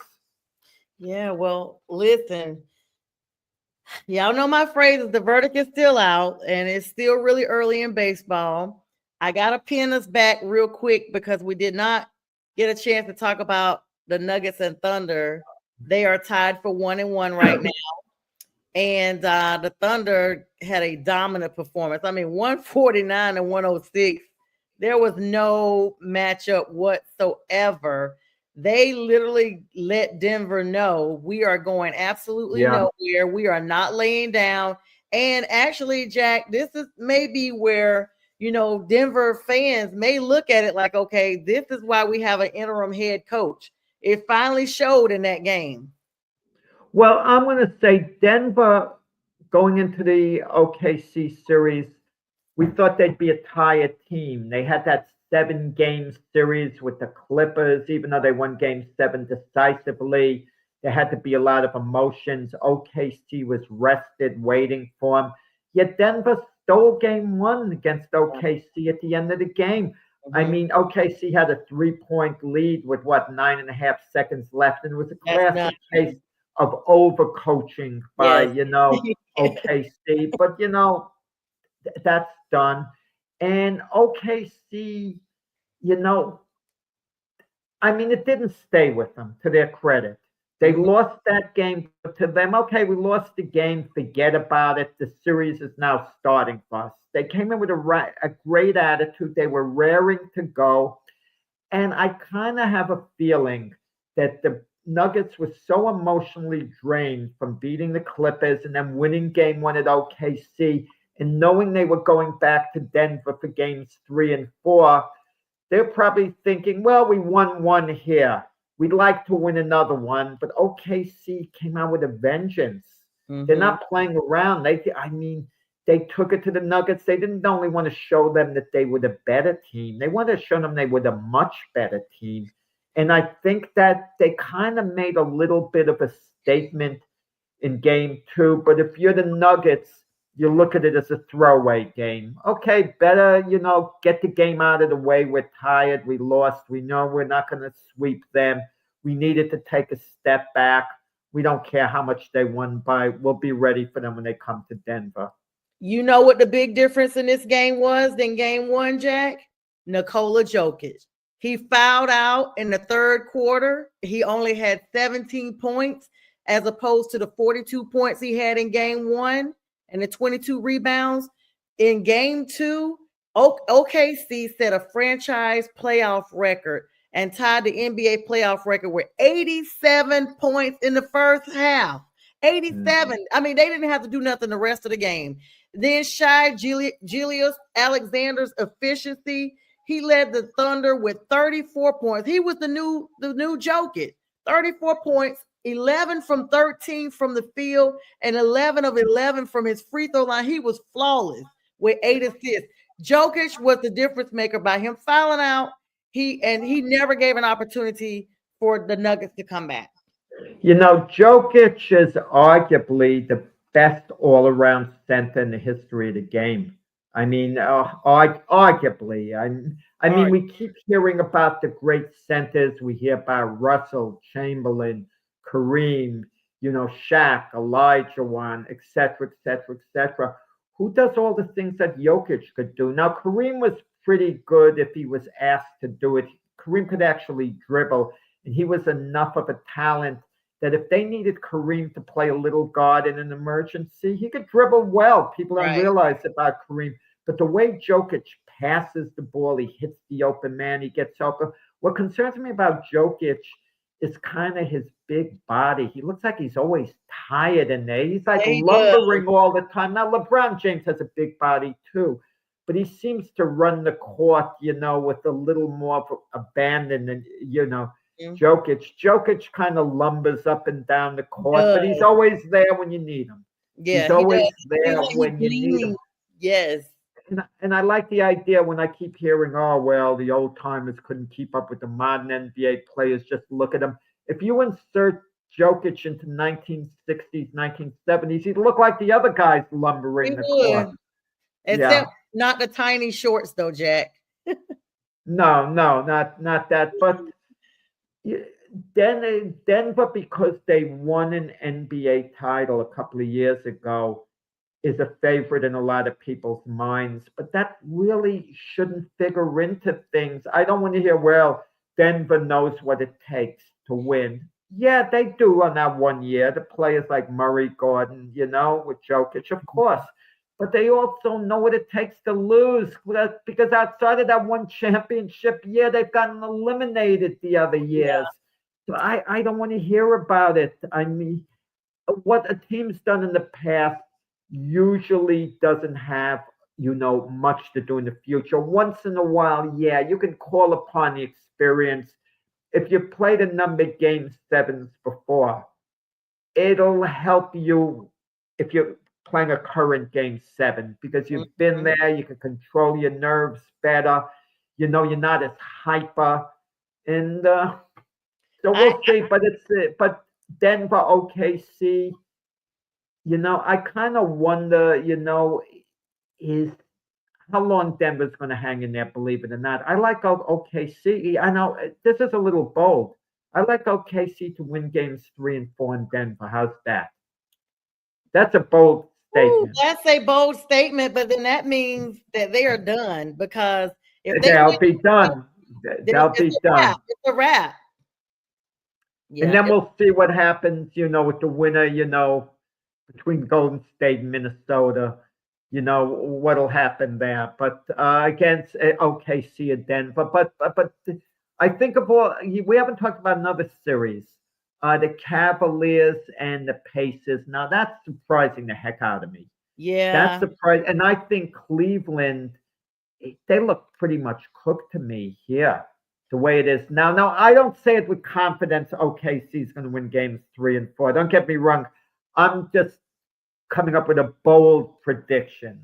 S5: Yeah, well, listen. Y'all know my phrase is the verdict is still out, and it's still really early in baseball. I got to pin us back real quick because we did not get a chance to talk about the Nuggets and Thunder. They are tied for 1-1 right now. And the Thunder had a dominant performance. I mean, 149 and 106. There was no matchup whatsoever. They literally let Denver know we are going absolutely nowhere. We are not laying down. And actually, Jack, this is maybe where, Denver fans may look at it like, okay, this is why we have an interim head coach. It finally showed in that game.
S3: Well, I'm going to say Denver going into the OKC series, we thought they'd be a tired team. They had that 7-game series with the Clippers, even though they won Game 7 decisively. There had to be a lot of emotions. OKC was rested, waiting for them. Yet Denver stole Game 1 against OKC at the end of the game. Mm-hmm. I mean, OKC had a 3-point lead with 9.5 seconds left, and it was a classic case of overcoaching by OKC. But that's done. And OKC, it didn't stay with them, to their credit. They lost that game. But to them, okay, we lost the game, forget about it. The series is now starting for us. They came in with a great attitude. They were raring to go. And I kind of have a feeling that the Nuggets were so emotionally drained from beating the Clippers and then winning Game 1 at OKC and knowing they were going back to Denver for games 3 and 4, they're probably thinking, well, we won one here. We'd like to win another one, but OKC came out with a vengeance. They're not playing around. They took it to the Nuggets. They didn't only want to show them that they were the better team. They wanted to show them they were the much better team. And I think that they kind of made a little bit of a statement in game 2. But if you're the Nuggets, you look at it as a throwaway game. Okay, better, get the game out of the way. We're tired. We lost. We know we're not going to sweep them. We needed to take a step back. We don't care how much they won by. We'll be ready for them when they come to Denver.
S5: You know what the big difference in this game was than game 1, Jack? Nikola Jokic. He fouled out in the third quarter. He only had 17 points as opposed to the 42 points he had in game 1 and the 22 rebounds. In game 2, OKC set a franchise playoff record and tied the NBA playoff record with 87 points in the first half. 87. I mean, they didn't have to do nothing the rest of the game. Then Julius Alexander's efficiency. He led the Thunder with 34 points. He was the new Jokic. 34 points, 11 from 13 from the field, and 11 of 11 from his free throw line. He was flawless with 8 assists. Jokic was the difference maker by him fouling out. He never gave an opportunity for the Nuggets to come back.
S3: Jokic is arguably the best all-around center in the history of the game. I mean, arguably. I mean, we keep hearing about the great centers. We hear about Russell, Chamberlain, Kareem, Shaq, Olajuwon, et cetera, et cetera, et cetera. Who does all the things that Jokic could do? Now, Kareem was pretty good if he was asked to do it. Kareem could actually dribble, and he was enough of a talent that if they needed Kareem to play a little guard in an emergency, he could dribble well. People don't realize about Kareem. But the way Jokic passes the ball, he hits the open man, he gets open. What concerns me about Jokic is kind of his big body. He looks like he's always tired in there. He's like lumbering all the time. Now, LeBron James has a big body too, but he seems to run the court, with a little more abandon than, Jokic kind of lumbers up and down the court, but he's always there when you need him.
S5: Yeah,
S3: he's always there when you need him.
S5: Yes.
S3: And I like the idea when I keep hearing, oh, well, the old timers couldn't keep up with the modern NBA players. Just look at them. If you insert Jokic into 1960s, 1970s, he'd look like the other guys lumbering the court.
S5: Except not the tiny shorts, though, Jack.
S3: No, not that. But then Denver, because they won an NBA title a couple of years ago, is a favorite in a lot of people's minds, but that really shouldn't figure into things. I don't want to hear, well, Denver knows what it takes to win. Yeah, they do on that one year. The players like Murray, Gordon, with Jokic, of course. But they also know what it takes to lose, because outside of that one championship year, they've gotten eliminated the other years. So I don't want to hear about it. I mean, what a team's done in the past usually doesn't have, much to do in the future. Once in a while, you can call upon the experience. If you played a number of game 7s before, it'll help you if you're playing a current game 7, because you've been there, you can control your nerves better. You're not as hyper. And so we'll see. But Denver, OKC, I kind of wonder, is how long Denver's going to hang in there, believe it or not. I like OKC. I know this is a little bold. I like OKC to win games 3 and 4 in Denver. How's that? That's a bold statement.
S5: Ooh, that's a bold statement, but then that means that they are done, because if
S3: they'll be done. They'll be done.
S5: It's a wrap.
S3: Yeah. And then we'll see what happens, with the winner, between Golden State and Minnesota, what'll happen there. But against OKC and Denver. But I think we haven't talked about another series, the Cavaliers and the Pacers. Now that's surprising the heck out of me.
S5: Yeah.
S3: That's the price. And I think Cleveland, they look pretty much cooked to me here, the way it is now. Now, I don't say it with confidence. OKC's going to win games 3 and 4. Don't get me wrong. I'm just coming up with a bold prediction.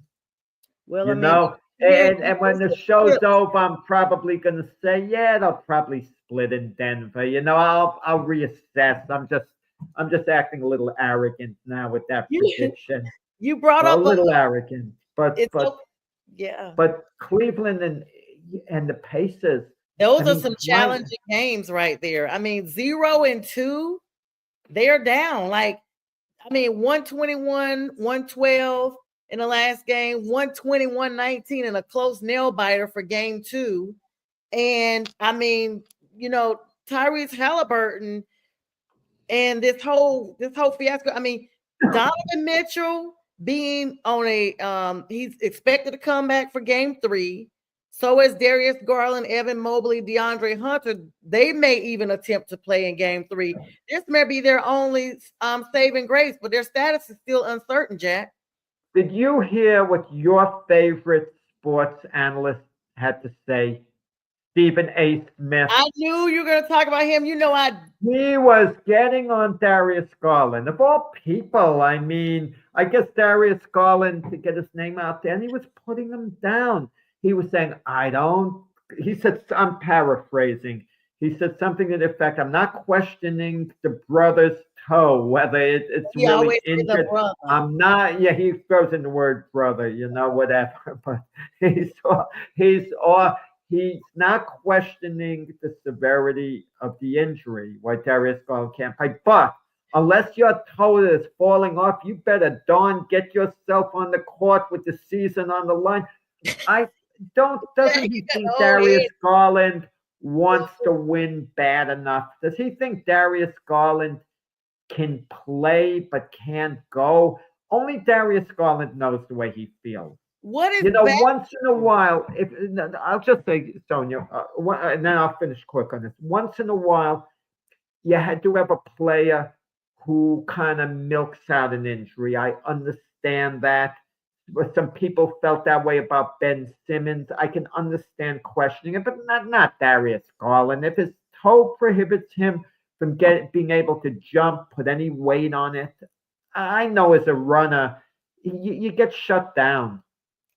S5: Well,
S3: You
S5: I mean,
S3: know, and when the show's over, I'm probably going to say, yeah, they'll probably split in Denver. You know, I'll reassess. I'm just acting a little arrogant now with that
S5: you
S3: prediction.
S5: you brought
S3: A
S5: up
S3: little arrogant,
S5: it's yeah.
S3: but Cleveland and the Pacers.
S5: Those
S3: I
S5: are
S3: mean,
S5: some challenging games right there. I mean, 0 and 2, they're down. Like, I mean, 121, 112 in the last game, 121-19 in a close nail biter for game 2. And I mean, Tyrese Halliburton and this whole fiasco. I mean, Donovan Mitchell being on he's expected to come back for game 3. So is Darius Garland, Evan Mobley, DeAndre Hunter. They may even attempt to play in game 3. This may be their only saving grace, but their status is still uncertain, Jack.
S3: Did you hear what your favorite sports analyst had to say? Stephen A. Smith.
S5: I knew you were going to talk about him. He
S3: was getting on Darius Garland. Of all people, I mean, I guess Darius Garland to get his name out there, and he was putting him down. He was saying, he said, I'm paraphrasing. He said something to the effect, I'm not questioning the brother's toe, whether it's really injured. I'm not, he throws in the word brother, whatever. But he's not questioning the severity of the injury, why Darius Garland can't play. But unless your toe is falling off, you better get yourself on the court with the season on the line. Doesn't he think Darius Garland wants to win bad enough? Does he think Darius Garland can play but can't go? Only Darius Garland knows the way he feels.
S5: What is
S3: once in a while, I'll just say, Sonja, and then I'll finish quick on this. Once in a while, you had to have a player who kind of milks out an injury. I understand that. Some people felt that way about Ben Simmons. I can understand questioning it, but not Darius Garland. If his toe prohibits him from being able to jump, put any weight on it, I know as a runner, you get shut down.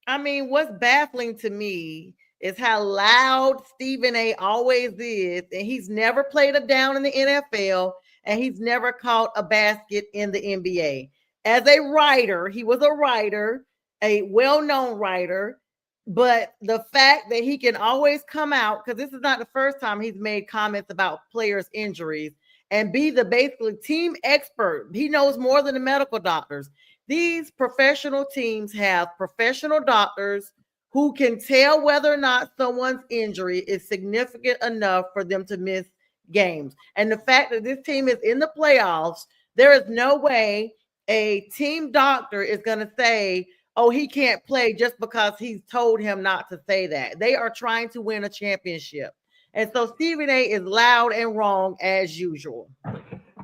S5: I mean, what's baffling to me is how loud Stephen A. always is, and he's never played a down in the NFL, and he's never caught a basket in the NBA. As a writer, he was a writer, a well-known writer, but the fact that he can always come out, because this is not the first time he's made comments about players' injuries, and be the basically team expert. He knows more than the medical doctors. These professional teams have professional doctors who can tell whether or not someone's injury is significant enough for them to miss games. And the fact that this team is in the playoffs, there is no way a team doctor is going to say, oh, he can't play just because he's told him not to say that. They are trying to win a championship. And so Stephen A. is loud and wrong as usual.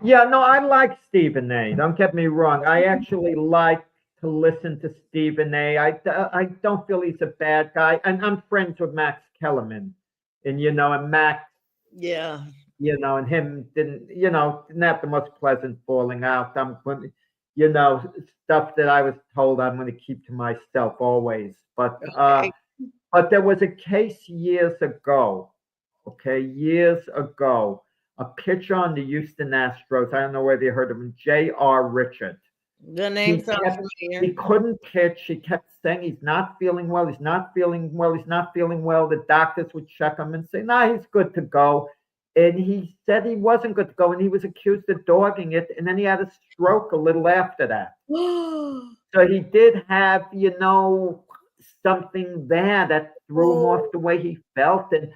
S3: Yeah, no, I like Stephen A. Don't get me wrong. I actually like to listen to Stephen A. I don't feel he's a bad guy. And I'm friends with Max Kellerman. And Max,
S5: yeah,
S3: and him didn't have the most pleasant falling out. Stuff that I was told I'm going to keep to myself always. But but there was a case years ago, a pitcher on the Houston Astros. I don't know whether you heard of him, J.R. Richard.
S5: The name sounds familiar.
S3: He couldn't pitch. He kept saying he's not feeling well. He's not feeling well. He's not feeling well. The doctors would check him and say, "Nah, he's good to go." And he said he wasn't good to go, and he was accused of dogging it. And then he had a stroke a little after that. So he did have, something there that threw him off the way he felt. And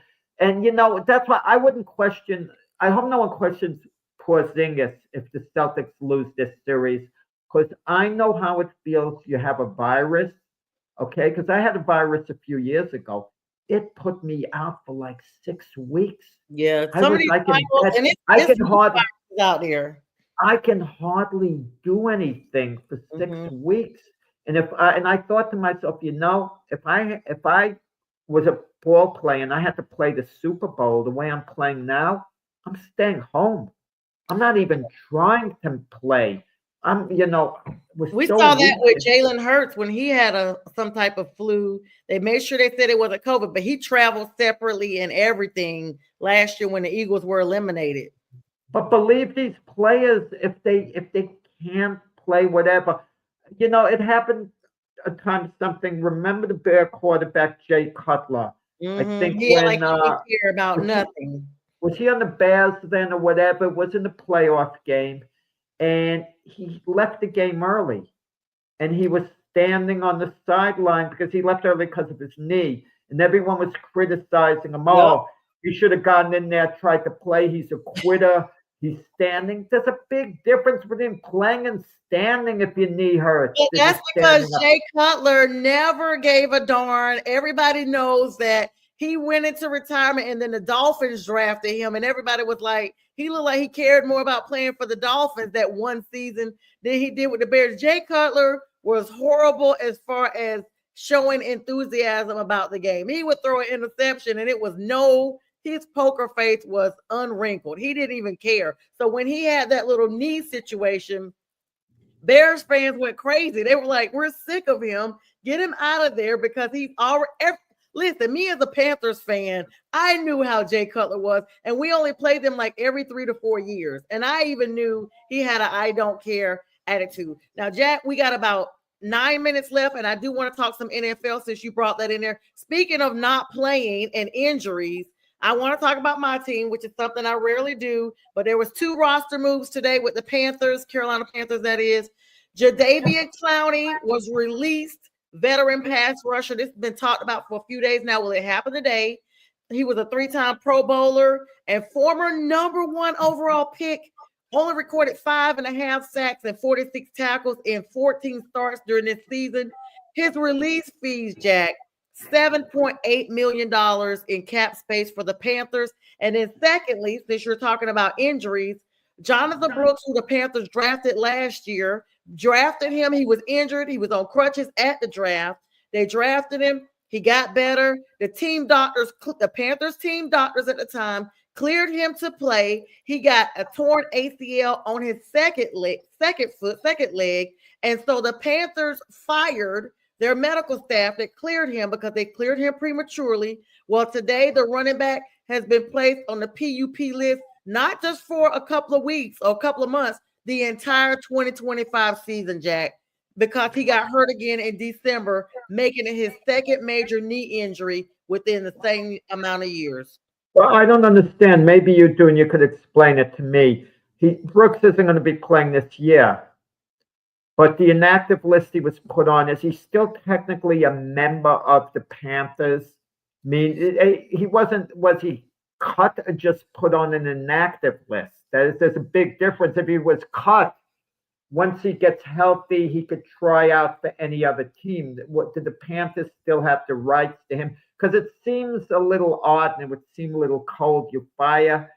S3: that's why I wouldn't question. I hope no one questions Porzingis if the Celtics lose this series, because I know how it feels. You have a virus, okay? Because I had a virus a few years ago. It put me out for like 6 weeks.
S5: Yeah,
S3: I can hardly do anything for 6 weeks. And I thought to myself, if I was a ball player and I had to play the Super Bowl the way I'm playing now, I'm staying home. I'm not even trying to play. Was
S5: We
S3: so
S5: saw that
S3: weak.
S5: with Jalen Hurts when he had some type of flu. They made sure they said it wasn't COVID, but he traveled separately and everything last year when the Eagles were eliminated.
S3: But believe these players, if they can't play whatever, it happened a time something. Remember the Bear quarterback Jay Cutler? I think
S5: He
S3: when
S5: like he didn't care about nothing.
S3: was he on the Bears then or whatever? It was in the playoff game, and he left the game early, and he was standing on the sideline because he left early because of his knee, and everyone was criticizing him.
S5: Yep.
S3: Oh, he should have gotten in there, tried to play. He's a quitter. He's standing. There's a big difference between playing and standing if your knee hurts.
S5: Well, that's because Jay Cutler never gave a darn. Everybody knows that he went into retirement and then the Dolphins drafted him, and everybody was like, he looked like he cared more about playing for the Dolphins that one season than he did with the Bears. Jay Cutler was horrible as far as showing enthusiasm about the game. He would throw an interception and it was his poker face was unwrinkled. He didn't even care. So when he had that little knee situation, Bears fans went crazy. They were like, we're sick of him. Get him out of there because he's already. Listen, me as a Panthers fan, I knew how Jay Cutler was, and we only played them like every 3 to 4 years. And I even knew he had an I don't care attitude. Now, Jack, we got about 9 minutes left, and I do want to talk some NFL since you brought that in there. Speaking of not playing and injuries, I want to talk about my team, which is something I rarely do, but there was 2 roster moves today with the Panthers, Carolina Panthers, that is. Jadeveon Clowney was released, veteran pass rusher. This has been talked about for a few days now. Will it happen today? He was a 3-time Pro Bowler and former number 1 overall pick. Only recorded 5.5 sacks and 46 tackles in 14 starts during this season. His release fees, Jack, $7.8 million in cap space for the Panthers. And then secondly, since you're talking about injuries, Jonathan Brooks, who the Panthers drafted last year, drafted him. He was injured. He was on crutches at the draft. They drafted him. He got better. The Panthers team doctors at the time cleared him to play. He got a torn ACL on his second leg. And so the Panthers fired their medical staff that cleared him because they cleared him prematurely. Well, today the running back has been placed on the PUP list, not just for a couple of weeks or a couple of months, the entire 2025 season, Jack, because he got hurt again in December, making it his second major knee injury within the same amount of years.
S3: Well, I don't understand. Maybe you do, and you could explain it to me. Brooks isn't going to be playing this year, but the inactive list he was put on, is he still technically a member of the Panthers? I mean, was he cut or just put on an inactive list? There's a big difference. If he was cut, once he gets healthy, he could try out for any other team. Do the Panthers still have the rights to him? Because it seems a little odd and it would seem a little cold. You fire,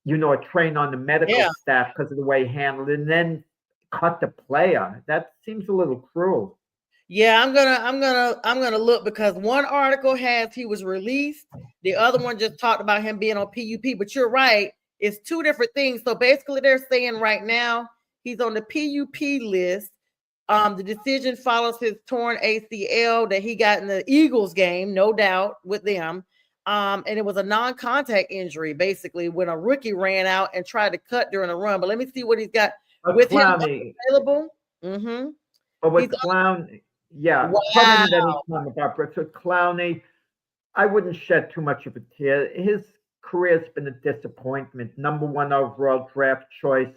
S3: a train on the medical staff because of the way he handled it, and then cut the player. That seems a little cruel.
S5: Yeah, I'm gonna look because one article has he was released, the other one just talked about him being on PUP. But you're right, it's 2 different things. So basically, they're saying right now he's on the PUP list. The decision follows his torn ACL that he got in the Eagles game, no doubt, with them. And it was a non-contact injury, basically, when a rookie ran out and tried to cut during a run. But let me see what he's got with
S3: Clowney.
S5: him available. Mm-hmm.
S3: But with Clowney, yeah.
S5: Wow.
S3: About Brooks. With Clowney, I wouldn't shed too much of a tear. His career's been a disappointment. Number 1 overall draft choice,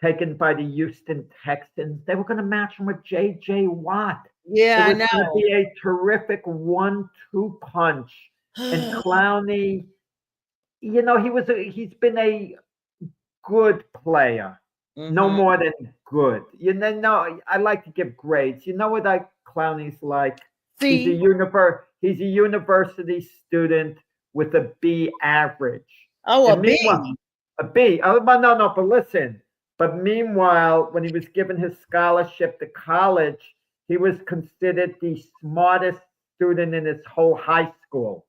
S3: taken by the Houston Texans. They were going to match him with J.J. Watt.
S5: Yeah,
S3: it was going to be a terrific 1-2 punch. And Clowney, he's been a good player. Mm-hmm. No more than good. I like to give grades. You know what Clowney's like? He's a university student with a B average.
S5: Oh, a B.
S3: A B. Oh, no, but listen. But meanwhile, when he was given his scholarship to college, He was considered the smartest student in his whole high school.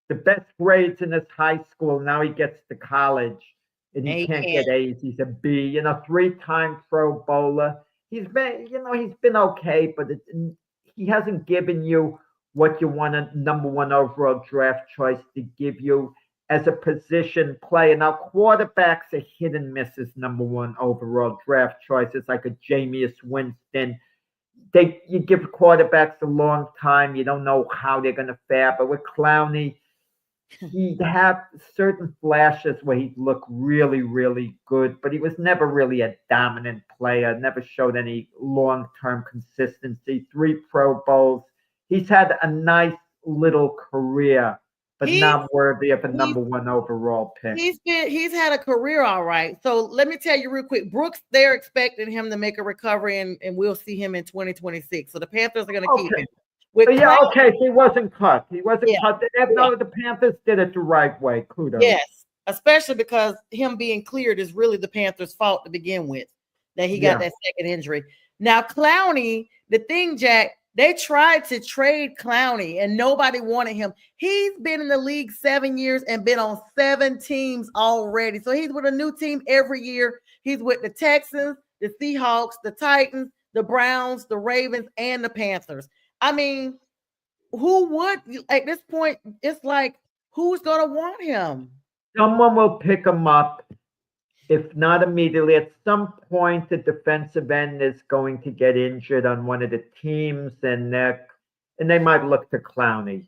S3: The best grades in his high school. Now he gets to college and he can't get A's. He's a B. Three-time Pro Bowler. He's been okay, but he hasn't given you what you want a number one overall draft choice to give you as a position player. Now, quarterbacks are hit and miss as number one overall draft choices, like a Jameis Winston. You give quarterbacks a long time. You don't know how they're going to fare. But with Clowney, he'd have certain flashes where he'd look really, really good, but he was never really a dominant player, never showed any long-term consistency. 3 Pro Bowls. He's had a nice little career, but not worthy of a number one overall pick.
S5: He's had a career all right. So let me tell you real quick. Brooks, they're expecting him to make a recovery, and we'll see him in 2026. So the Panthers are going to keep him.
S3: So he wasn't cut. He wasn't cut. No, the Panthers did it the right way. Kudos.
S5: Yes, especially because him being cleared is really the Panthers' fault to begin with, that he got that second injury. Now, Clowney, the thing, Jack, they tried to trade Clowney and nobody wanted him. He's been in the league 7 years and been on 7 teams already. So he's with a new team every year. He's with the Texans, the Seahawks, the Titans, the Browns, the Ravens, and the Panthers. I mean, who would, at this point, it's like, who's going to want him?
S3: Someone will pick him up. If not immediately, at some point, the defensive end is going to get injured on one of the teams, and they might look to Clowney.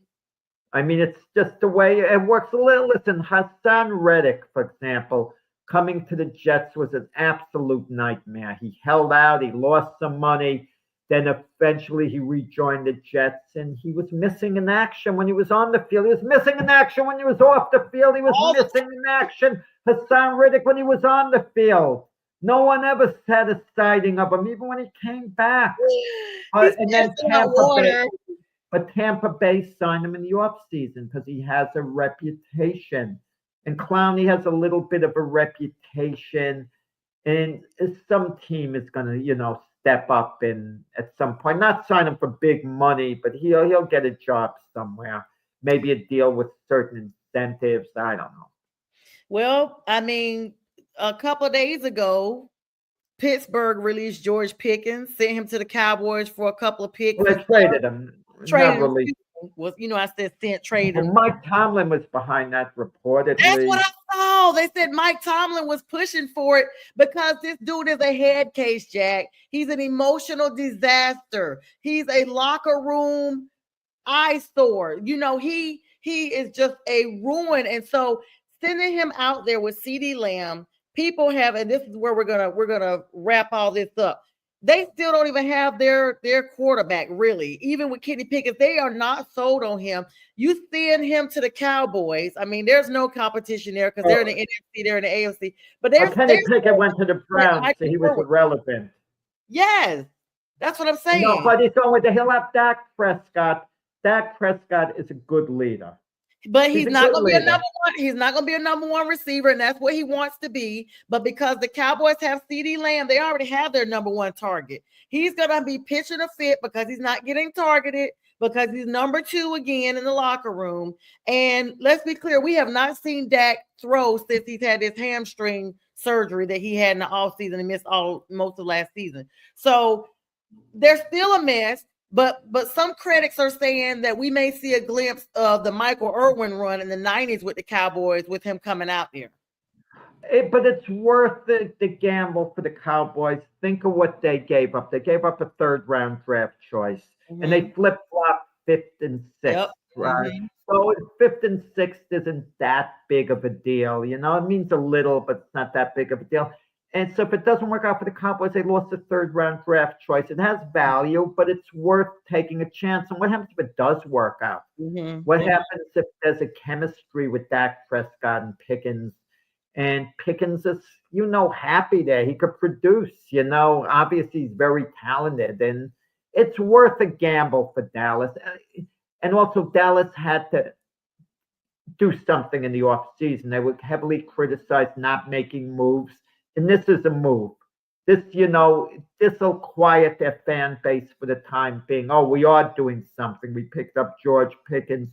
S3: I mean, it's just the way it works. Listen, Hassan Reddick, for example, coming to the Jets was an absolute nightmare. He held out. He lost some money. Then eventually he rejoined the Jets, and he was missing in action when he was on the field. He was missing in action when he was off the field. He was missing in action, Hassan Reddick, when he was on the field. No one ever said a sighting of him, even when he came back. And then Tampa Bay signed him in the offseason because he has a reputation. And Clowney has a little bit of a reputation. And some team is going to, step up and at some point, not sign him for big money, but he'll get a job somewhere. Maybe a deal with certain incentives. I don't know.
S5: Well, I mean, a couple of days ago, Pittsburgh released George Pickens, sent him to the Cowboys for a couple of picks.
S3: Well, they traded him.
S5: I said sent trade him.
S3: Mike Tomlin was behind that reportedly.
S5: That's what I saw. They said Mike Tomlin was pushing for it because this dude is a head case, Jack. He's an emotional disaster. He's a locker room eyesore. He is just a ruin. And so sending him out there with CeeDee Lamb, people have, and this is where we're gonna wrap all this up. They still don't even have their quarterback, really. Even with Kenny Pickett, they are not sold on him. You send him to the Cowboys. I mean, there's no competition there because they're in the NFC, they're in the AFC. But
S3: Kenny Pickett went to the Browns, so he was irrelevant.
S5: Yes, that's what I'm saying.
S3: No, but he'll have Dak Prescott. Dak Prescott is a good leader.
S5: But he's not going to be a number one. He's not going to be a number one receiver, and that's what he wants to be. But because the Cowboys have CeeDee Lamb, they already have their number one target. He's going to be pitching a fit because he's not getting targeted, because he's number 2 again in the locker room. And let's be clear, we have not seen Dak throw since he's had this hamstring surgery that he had in the offseason and missed most of last season. So they're still a mess. But some critics are saying that we may see a glimpse of the Michael Irvin run in the 90s with the Cowboys with him coming out there.
S3: But it's worth the gamble for the Cowboys. Think of what they gave up. They gave up a 3rd-round draft choice, and they flip-flopped 5th and 6th, right? Mm-hmm. So 5th and 6th isn't that big of a deal. It means a little, but it's not that big of a deal. And so if it doesn't work out for the Cowboys, they lost a 3rd-round draft choice. It has value, but it's worth taking a chance. And what happens if it does work out? Mm-hmm. What happens if there's a chemistry with Dak Prescott and Pickens? And Pickens is, happy there. He could produce, Obviously, he's very talented. And it's worth a gamble for Dallas. And also, Dallas had to do something in the offseason. They were heavily criticized not making moves. And this is a move. this, this will quiet their fan base for the time being. Oh, we are doing something. We picked up George Pickens,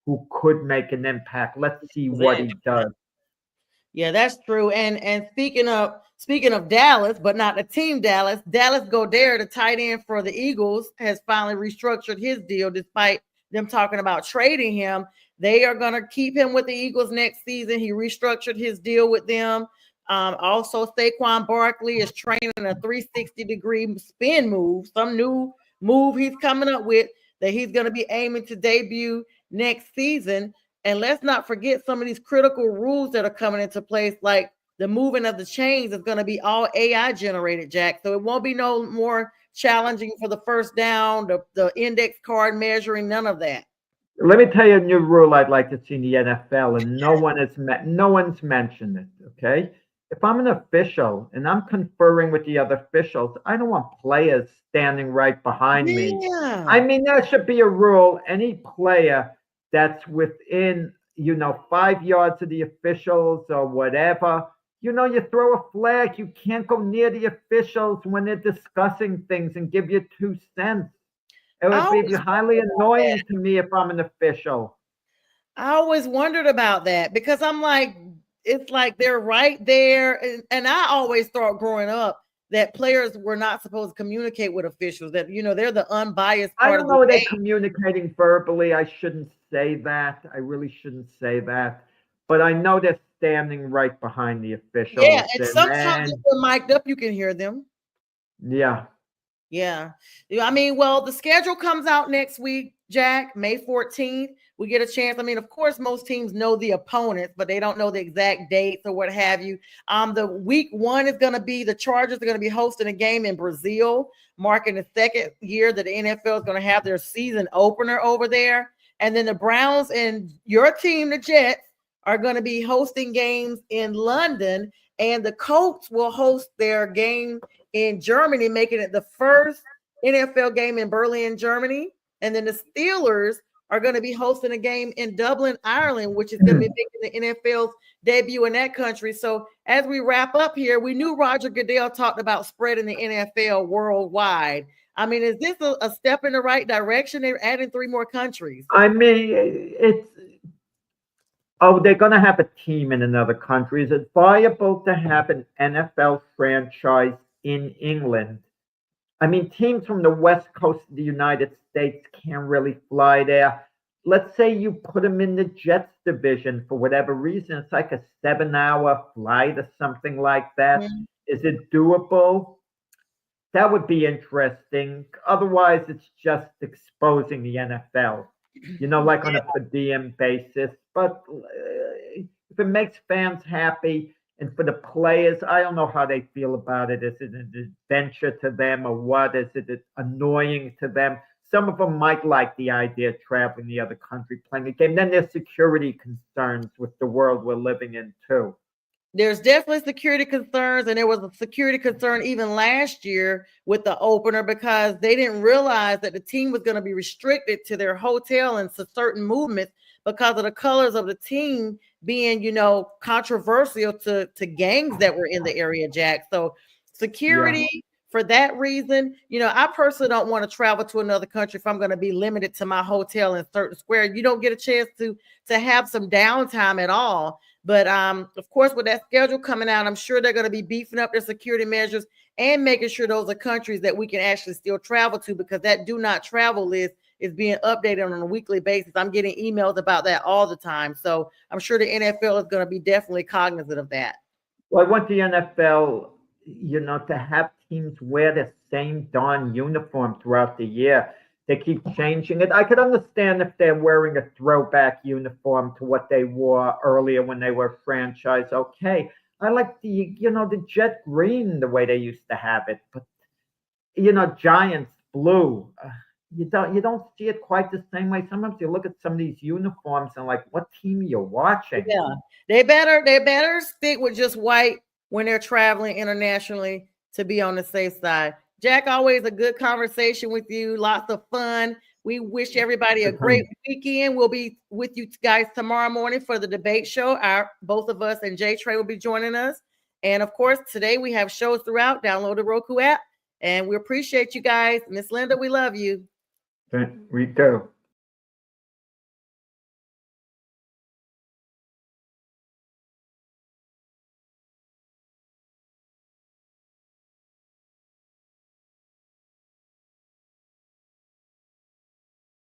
S3: who could make an impact. Let's see what he does.
S5: Yeah, that's true. And speaking of Dallas, but not the team Dallas, Dallas Goddard, the tight end for the Eagles, has finally restructured his deal despite them talking about trading him. They are going to keep him with the Eagles next season. He restructured his deal with them. Also, Saquon Barkley is training a 360-degree spin move, some new move he's coming up with that he's going to be aiming to debut next season. And let's not forget some of these critical rules that are coming into place, like the moving of the chains is going to be all AI generated, Jack. So it won't be no more challenging for the first down, the index card measuring, none of that.
S3: Let me tell you a new rule I'd like to see in the NFL, and no one's mentioned it. Okay, if I'm an official and I'm conferring with the other officials, I don't want players standing right behind me. I mean, there should be a rule. Any player that's within, 5 yards of the officials or whatever, you throw a flag. You can't go near the officials when they're discussing things and give you 2 cents. It would be highly annoying to me if I'm an official.
S5: I always wondered about that because I'm like, it's like they're right there. And I always thought growing up that players were not supposed to communicate with officials, that, they're the unbiased part.
S3: I don't know they're communicating verbally. I shouldn't say that. I really shouldn't say that. But I know they're standing right behind the officials.
S5: Yeah, and sometimes if they're mic'd up, you can hear them.
S3: Yeah.
S5: Yeah. I mean, well, the schedule comes out next week, Jack, May 14th. We get a chance. I mean, of course, most teams know the opponents, but they don't know the exact dates or what have you. The week 1 is going to be the Chargers are going to be hosting a game in Brazil, marking the second year that the NFL is going to have their season opener over there. And then the Browns and your team, the Jets, are going to be hosting games in London, and the Colts will host their game in Germany, making it the first NFL game in Berlin, Germany. And then the Steelers are going to be hosting a game in Dublin, Ireland, which is going to be making the NFL's debut in that country. So as we wrap up here, we knew Roger Goodell talked about spreading the NFL worldwide. I mean, is this a step in the right direction? They're adding 3 more countries.
S3: I mean, they're going to have a team in another country. Is it viable to have an NFL franchise in England? I mean, teams from the West Coast of the United States can't really fly there. Let's say you put them in the Jets division for whatever reason. It's like a 7-hour flight or something like that. Mm-hmm. Is it doable? That would be interesting. Otherwise, it's just exposing the NFL, like on a per diem basis. But if it makes fans happy, and for the players, I don't know how they feel about it. Is it an adventure to them or what? Is it annoying to them? Some of them might like the idea of traveling the other country, playing a game. Then there's security concerns with the world we're living in, too.
S5: There's definitely security concerns, and there was a security concern even last year with the opener because they didn't realize that the team was going to be restricted to their hotel and to certain movements because of the colors of the team being, controversial to gangs that were in the area, Jack. So security for that reason, I personally don't want to travel to another country if I'm going to be limited to my hotel in certain square. You don't get a chance to have some downtime at all. But of course, with that schedule coming out, I'm sure they're going to be beefing up their security measures and making sure those are countries that we can actually still travel to, because that do not travel list is being updated on a weekly basis. I'm getting emails about that all the time. So I'm sure the NFL is going to be definitely cognizant of that.
S3: Well, I want the NFL, to have teams wear the same darn uniform throughout the year. They keep changing it. I could understand if they're wearing a throwback uniform to what they wore earlier when they were franchise. Okay. I like the jet green, the way they used to have it. But, Giants blue. You don't see it quite the same way. Sometimes you look at some of these uniforms and like, what team are you watching?
S5: Yeah, they better stick with just white when they're traveling internationally to be on the safe side. Jack, always a good conversation with you. Lots of fun. We wish everybody a great weekend. We'll be with you guys tomorrow morning for the debate show. Both of us and Jay Trey will be joining us. And of course, today we have shows throughout. Download the Roku app. And we appreciate you guys. Miss Linda, we love you.
S3: We do.